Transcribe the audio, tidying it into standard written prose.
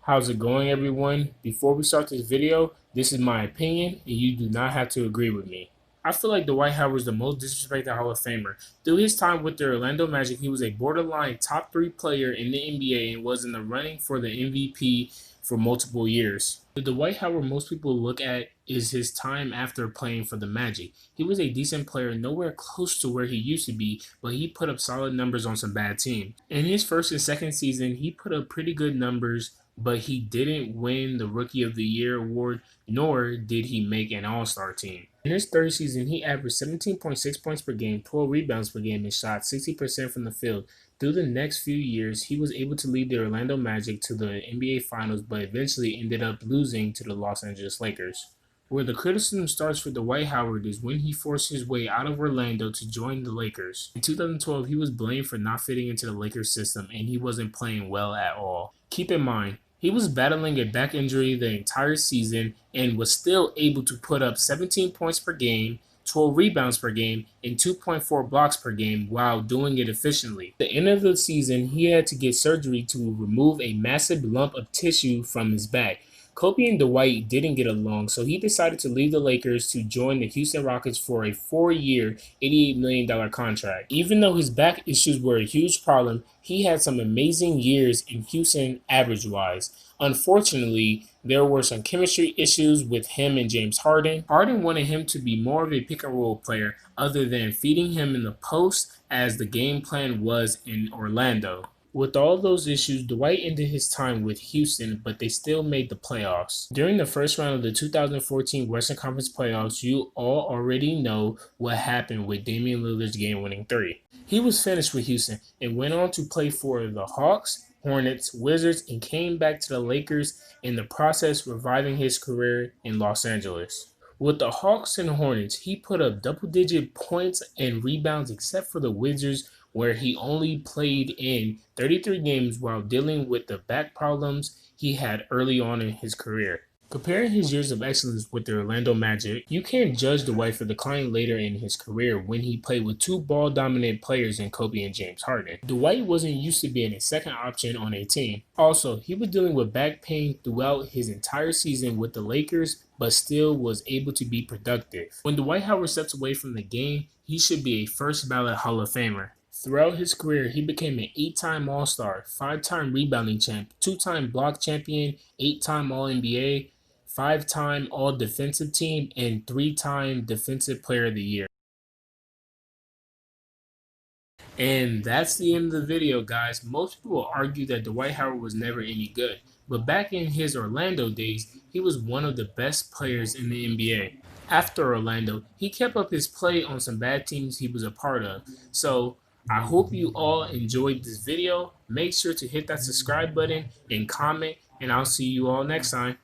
How's it going, everyone? Before we start this video, this is my opinion, and you do not have to agree with me. I feel like Dwight Howard is the most disrespected Hall of Famer. Through his time with the Orlando Magic, he was a borderline top 3 player in the NBA and was in the running for the MVP for multiple years. The Dwight Howard most people look at is his time after playing for the Magic. He was a decent player, nowhere close to where he used to be, but he put up solid numbers on some bad teams. In his first and second season, he put up pretty good numbers, but he didn't win the Rookie of the Year award, nor did he make an All-Star team. In his third season, he averaged 17.6 points per game, 12 rebounds per game, and shot 60% from the field. Through the next few years, he was able to lead the Orlando Magic to the NBA Finals, but eventually ended up losing to the Los Angeles Lakers. Where the criticism starts for Dwight Howard is when he forced his way out of Orlando to join the Lakers. In 2012, he was blamed for not fitting into the Lakers system, and he wasn't playing well at all. Keep in mind, he was battling a back injury the entire season and was still able to put up 17 points per game, 12 rebounds per game, and 2.4 blocks per game while doing it efficiently. At the end of the season, he had to get surgery to remove a massive lump of tissue from his back. Kobe and Dwight didn't get along, so he decided to leave the Lakers to join the Houston Rockets for a 4-year, $88 million contract. Even though his back issues were a huge problem, he had some amazing years in Houston average-wise. Unfortunately, there were some chemistry issues with him and James Harden. Harden wanted him to be more of a pick-and-roll player other than feeding him in the post as the game plan was in Orlando. With all those issues, Dwight ended his time with Houston, but they still made the playoffs. During the first round of the 2014 Western Conference playoffs, you all already know what happened with Damian Lillard's game-winning three. He was finished with Houston and went on to play for the Hawks, Hornets, Wizards, and came back to the Lakers, in the process reviving his career in Los Angeles. With the Hawks and Hornets, he put up double-digit points and rebounds except for the Wizards, where he only played in 33 games while dealing with the back problems he had early on in his career. Comparing his years of excellence with the Orlando Magic, you can't judge Dwight for decline later in his career when he played with two ball-dominant players in Kobe and James Harden. Dwight wasn't used to being a second option on a team. Also, he was dealing with back pain throughout his entire season with the Lakers, but still was able to be productive. When Dwight Howard steps away from the game, he should be a first-ballot Hall of Famer. Throughout his career, he became an 8-time All-Star, 5-time rebounding champ, 2-time block champion, 8-time All-NBA, 5-time All-Defensive Team, and 3-time Defensive Player of the Year. And that's the end of the video, guys. Most people argue that Dwight Howard was never any good, but back in his Orlando days, he was one of the best players in the NBA. After Orlando, he kept up his play on some bad teams he was a part of. So I hope you all enjoyed this video. Make sure to hit that subscribe button and comment, and I'll see you all next time.